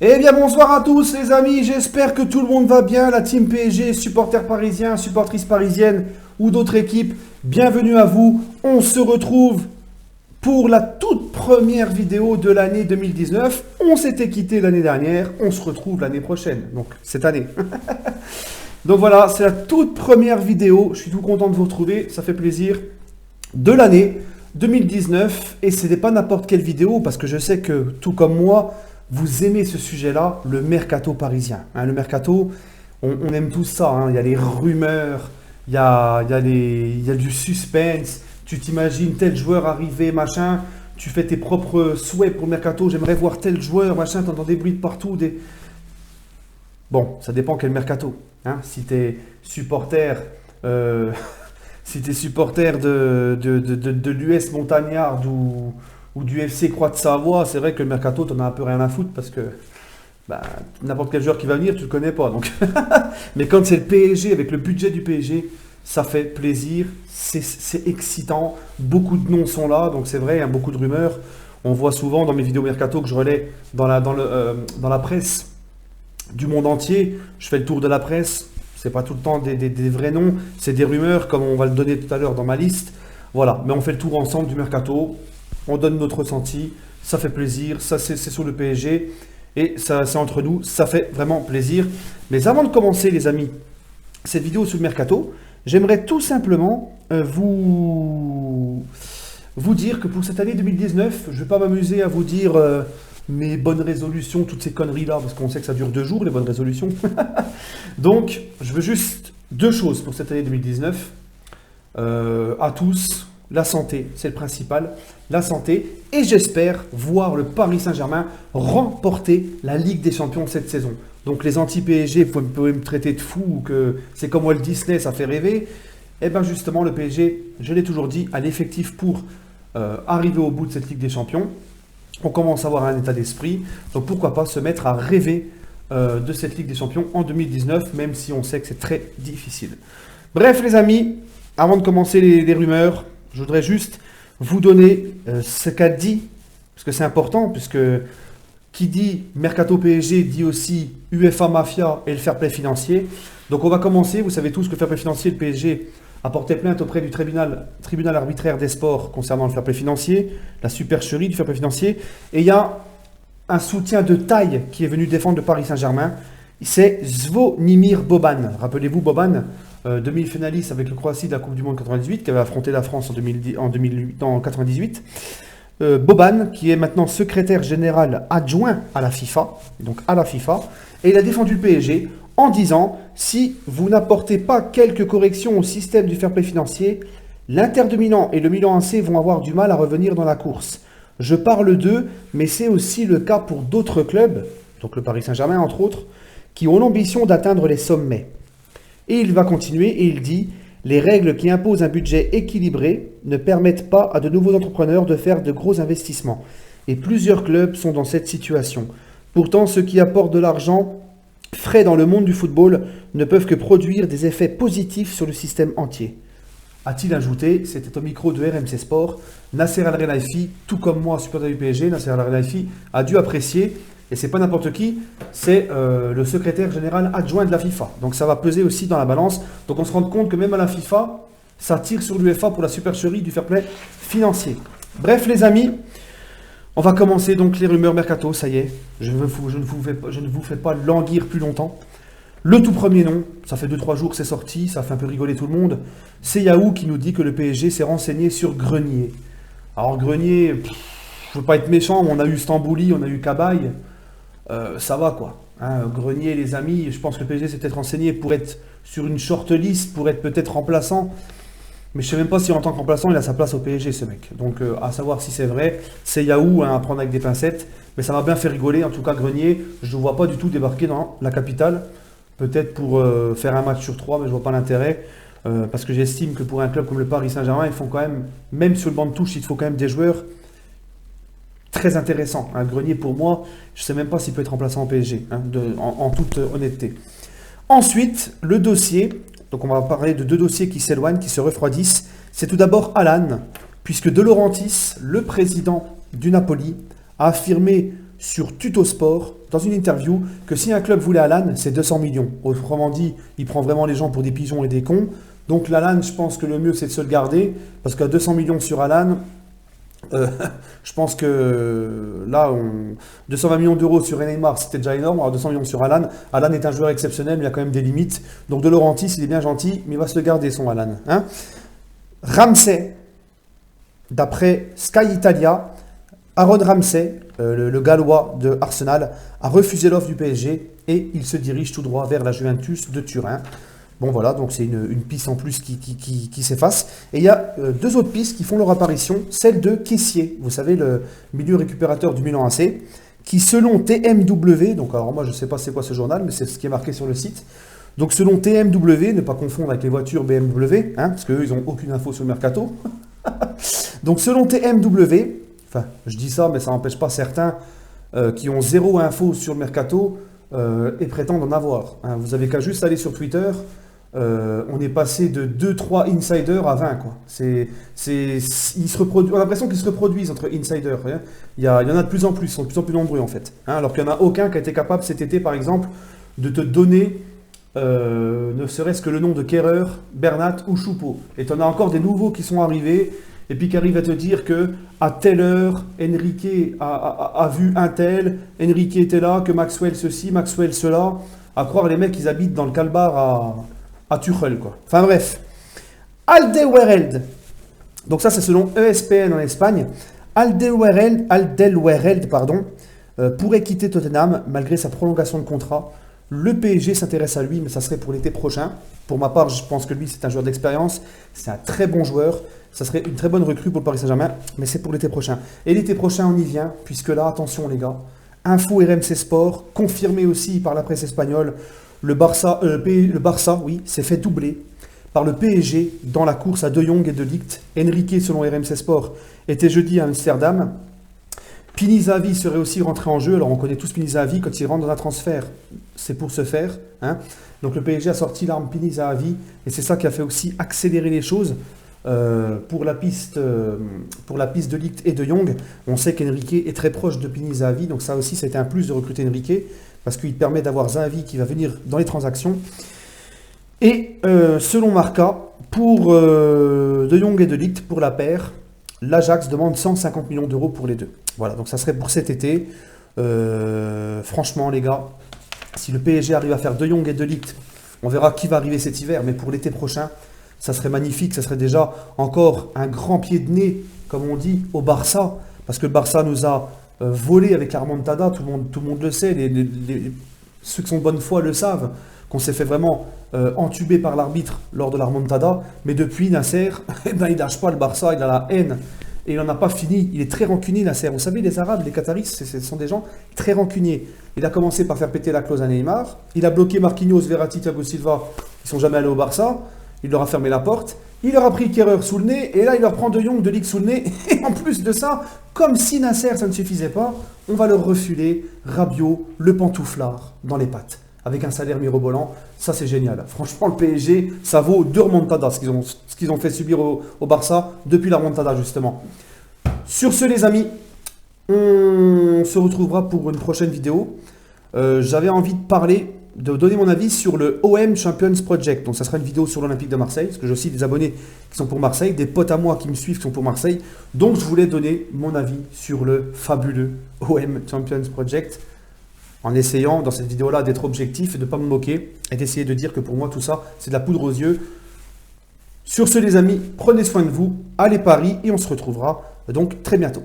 Eh bien bonsoir à tous les amis, j'espère que tout le monde va bien, la team PSG, supporters parisiens, supportrices parisiennes ou d'autres équipes, bienvenue à vous, on se retrouve pour la toute première vidéo de l'année 2019, on s'était quitté l'année dernière, on se retrouve l'année prochaine, donc cette année. Donc voilà, c'est la toute première vidéo, je suis tout content de vous retrouver, ça fait plaisir, de l'année 2019, et ce n'est pas n'importe quelle vidéo, parce que je sais que tout comme moi, vous aimez ce sujet-là, le mercato parisien. Hein, le mercato, on aime tous ça. Hein. Il y a les rumeurs, il y a du suspense. Tu t'imagines tel joueur arrivé, machin. Tu fais tes propres souhaits pour le mercato. J'aimerais voir tel joueur, machin. Tu entends des bruits de partout. Bon, ça dépend quel mercato. Hein. Si tu es supporter, si t'es supporter de l'US Montagnard ou du FC Croix de Savoie, c'est vrai que le mercato, t'en as un peu rien à foutre parce que bah, n'importe quel joueur qui va venir, tu le connais pas. Donc. Mais quand c'est le PSG, avec le budget du PSG, ça fait plaisir, c'est excitant, beaucoup de noms sont là, donc c'est vrai, il y a beaucoup de rumeurs. On voit souvent dans mes vidéos mercato que je relais dans la presse du monde entier, je fais le tour de la presse, c'est pas tout le temps des vrais noms, c'est des rumeurs, comme on va le donner tout à l'heure dans ma liste. Voilà, mais on fait le tour ensemble du mercato. On donne notre ressenti, ça fait plaisir, ça c'est sur le PSG et ça c'est entre nous, ça fait vraiment plaisir. Mais avant de commencer les amis, cette vidéo sur le mercato, j'aimerais tout simplement vous dire que pour cette année 2019, je ne vais pas m'amuser à vous dire mes bonnes résolutions, toutes ces conneries là, parce qu'on sait que ça dure 2 jours les bonnes résolutions. Donc je veux juste 2 choses pour cette année 2019 à tous. La santé, c'est le principal, la santé. Et j'espère voir le Paris Saint-Germain remporter la Ligue des Champions cette saison. Donc les anti-PSG, vous pouvez me traiter de fou ou que c'est comme Walt Disney, ça fait rêver. Et bien justement, le PSG, je l'ai toujours dit, a l'effectif pour arriver au bout de cette Ligue des Champions. On commence à avoir un état d'esprit. Donc pourquoi pas se mettre à rêver de cette Ligue des Champions en 2019, même si on sait que c'est très difficile. Bref les amis, avant de commencer les rumeurs, je voudrais juste vous donner ce qu'a dit, parce que c'est important, puisque qui dit Mercato PSG dit aussi UEFA Mafia et le fair play financier. Donc on va commencer, vous savez tous que le fair play financier, le PSG a porté plainte auprès du tribunal arbitraire des sports concernant le fair play financier, la supercherie du fair play financier, et il y a un soutien de taille qui est venu défendre le Paris Saint-Germain, c'est Zvonimir Boban. Rappelez-vous Boban, demi-finaliste avec le Croatie de la Coupe du Monde 98, qui avait affronté la France en 98. Boban, qui est maintenant secrétaire général adjoint à la FIFA, donc à la FIFA, et il a défendu le PSG en disant « Si vous n'apportez pas quelques corrections au système du fair play financier, l'Inter de Milan et le Milan AC vont avoir du mal à revenir dans la course. Je parle d'eux, mais c'est aussi le cas pour d'autres clubs, donc le Paris Saint-Germain entre autres, qui ont l'ambition d'atteindre les sommets. » Et il va continuer et il dit « Les règles qui imposent un budget équilibré ne permettent pas à de nouveaux entrepreneurs de faire de gros investissements. Et plusieurs clubs sont dans cette situation. Pourtant, ceux qui apportent de l'argent frais dans le monde du football ne peuvent que produire des effets positifs sur le système entier. » A-t-il ajouté, c'était au micro de RMC Sport, Nasser Al-Khelaifi, tout comme moi, supporter du PSG, Nasser Al-Khelaifi a dû apprécier. Et c'est pas n'importe qui, c'est le secrétaire général adjoint de la FIFA. Donc ça va peser aussi dans la balance. Donc on se rend compte que même à la FIFA, ça tire sur l'UEFA pour la supercherie du fair play financier. Bref les amis, on va commencer donc les rumeurs mercato, ça y est. Je ne vous fais pas languir plus longtemps. Le tout premier nom, ça fait 2-3 jours que c'est sorti, ça fait un peu rigoler tout le monde. C'est Yahoo qui nous dit que le PSG s'est renseigné sur Grenier. Alors Grenier, je ne veux pas être méchant, mais on a eu Stambouli, on a eu Cabaye. Ça va quoi. Hein, Grenier, les amis, je pense que le PSG s'est peut-être renseigné pour être sur une short list, pour être peut-être remplaçant. Mais je ne sais même pas si en tant que remplaçant, il a sa place au PSG, ce mec. Donc à savoir si c'est vrai, c'est Yahoo hein, à prendre avec des pincettes. Mais ça m'a bien fait rigoler, en tout cas Grenier, je ne le vois pas du tout débarquer dans la capitale. Peut-être pour faire un match sur 3, mais je ne vois pas l'intérêt. Parce que j'estime que pour un club comme le Paris Saint-Germain, ils font quand même sur le banc de touche, il faut quand même des joueurs très intéressant. Un Grenier, pour moi, je ne sais même pas s'il peut être remplaçant au PSG, hein, en toute honnêteté. Ensuite, le dossier. Donc, on va parler de 2 dossiers qui s'éloignent, qui se refroidissent. C'est tout d'abord Alan, puisque De Laurentiis, le président du Napoli, a affirmé sur Tutosport, dans une interview, que si un club voulait Alan, c'est 200 millions. Autrement dit, il prend vraiment les gens pour des pigeons et des cons. Donc l'Alan, je pense que le mieux, c'est de se le garder, parce qu'à 200 millions sur Alan, je pense que là, 220 millions d'euros sur Neymar, c'était déjà énorme. Alors 200 millions sur Alan. Alan est un joueur exceptionnel, mais il y a quand même des limites. Donc De Laurentiis, il est bien gentil, mais il va se le garder, son Alan. Hein. Ramsey, d'après Sky Italia, Aaron Ramsey, le Gallois de Arsenal, a refusé l'offre du PSG et il se dirige tout droit vers la Juventus de Turin. Bon voilà, donc c'est une piste en plus qui s'efface. Et il y a deux autres pistes qui font leur apparition, celle de Kessié, vous savez, le milieu récupérateur du Milan AC, qui selon TMW, donc alors moi je ne sais pas c'est quoi ce journal, mais c'est ce qui est marqué sur le site, donc selon TMW, ne pas confondre avec les voitures BMW, hein, parce qu'eux ils n'ont aucune info sur le mercato, donc selon TMW, enfin je dis ça mais ça n'empêche pas certains qui ont zéro info sur le mercato et prétendent en avoir. Hein. Vous avez qu'à juste aller sur Twitter. On est passé de 2-3 insiders à 20. Quoi. On a l'impression qu'ils se reproduisent entre insiders. Hein. Il y en a de plus en plus, ils sont de plus en plus nombreux en fait. Hein, alors qu'il n'y en a aucun qui a été capable cet été, par exemple, de te donner ne serait-ce que le nom de Kerrer, Bernat ou Choupeau. Et tu en as encore des nouveaux qui sont arrivés et puis qui arrivent à te dire que à telle heure, Enrique a vu un tel, Enrique était là, que Maxwell ceci, Maxwell cela. À croire les mecs, ils habitent dans le Calbar à Tuchel, quoi. Enfin bref. Alderweireld. Donc ça, c'est selon ESPN en Espagne. Alderweireld, pourrait quitter Tottenham malgré sa prolongation de contrat. Le PSG s'intéresse à lui, mais ça serait pour l'été prochain. Pour ma part, je pense que lui, c'est un joueur d'expérience. C'est un très bon joueur. Ça serait une très bonne recrue pour le Paris Saint-Germain, mais c'est pour l'été prochain. Et l'été prochain, on y vient, puisque là, attention les gars, info RMC Sport, confirmé aussi par la presse espagnole, le Barça, oui, s'est fait doubler par le PSG dans la course à De Jong et De Ligt. Enrique, selon RMC Sport, était jeudi à Amsterdam. Pinizavi serait aussi rentré en jeu. Alors on connaît tous Pinizavi, quand il rentre dans un transfert, c'est pour se faire. Hein. Donc le PSG a sorti l'arme Pinizavi et c'est ça qui a fait aussi accélérer les choses. Pour la piste de Ligt et De Jong, on sait qu'Enrique est très proche de Pinizavi, donc ça aussi c'était un plus de recruter Enrique, parce qu'il permet d'avoir Zahavi qui va venir dans les transactions. Et selon Marca, pour De Jong et De Ligt, pour la paire, l'Ajax demande 150 millions d'euros pour les deux. Voilà, donc ça serait pour cet été. Franchement les gars, si le PSG arrive à faire De Jong et De Ligt, on verra qui va arriver cet hiver, mais pour l'été prochain, ça serait magnifique, ça serait déjà encore un grand pied de nez, comme on dit, au Barça. Parce que le Barça nous a volé avec la remontada, tout le monde le sait, ceux qui sont de bonne foi le savent, qu'on s'est fait vraiment entuber par l'arbitre lors de la remontada. Mais depuis, Nasser, il ne lâche pas le Barça, il a la haine. Et il n'en a pas fini, il est très rancunier, Nasser. Vous savez, les Arabes, les Qataris, ce sont des gens très rancuniers. Il a commencé par faire péter la clause à Neymar, il a bloqué Marquinhos, Verratti, Thiago Silva, ils ne sont jamais allés au Barça. Il leur a fermé la porte, il leur a pris Kerrer sous le nez, et là il leur prend De Jong, De Ligt sous le nez, et en plus de ça, comme si Nasser ça ne suffisait pas, on va leur refiler Rabiot, le pantouflard, dans les pattes, avec un salaire mirobolant, ça c'est génial. Franchement le PSG, ça vaut 2 remontadas, ce qu'ils ont fait subir au Barça, depuis la remontada justement. Sur ce les amis, on se retrouvera pour une prochaine vidéo. J'avais envie de donner mon avis sur le OM Champions Project. Donc ça sera une vidéo sur l'Olympique de Marseille, parce que j'ai aussi des abonnés qui sont pour Marseille, des potes à moi qui me suivent qui sont pour Marseille. Donc je voulais donner mon avis sur le fabuleux OM Champions Project, en essayant dans cette vidéo-là d'être objectif et de ne pas me moquer, et d'essayer de dire que pour moi tout ça, c'est de la poudre aux yeux. Sur ce les amis, prenez soin de vous, allez Paris, et on se retrouvera donc très bientôt.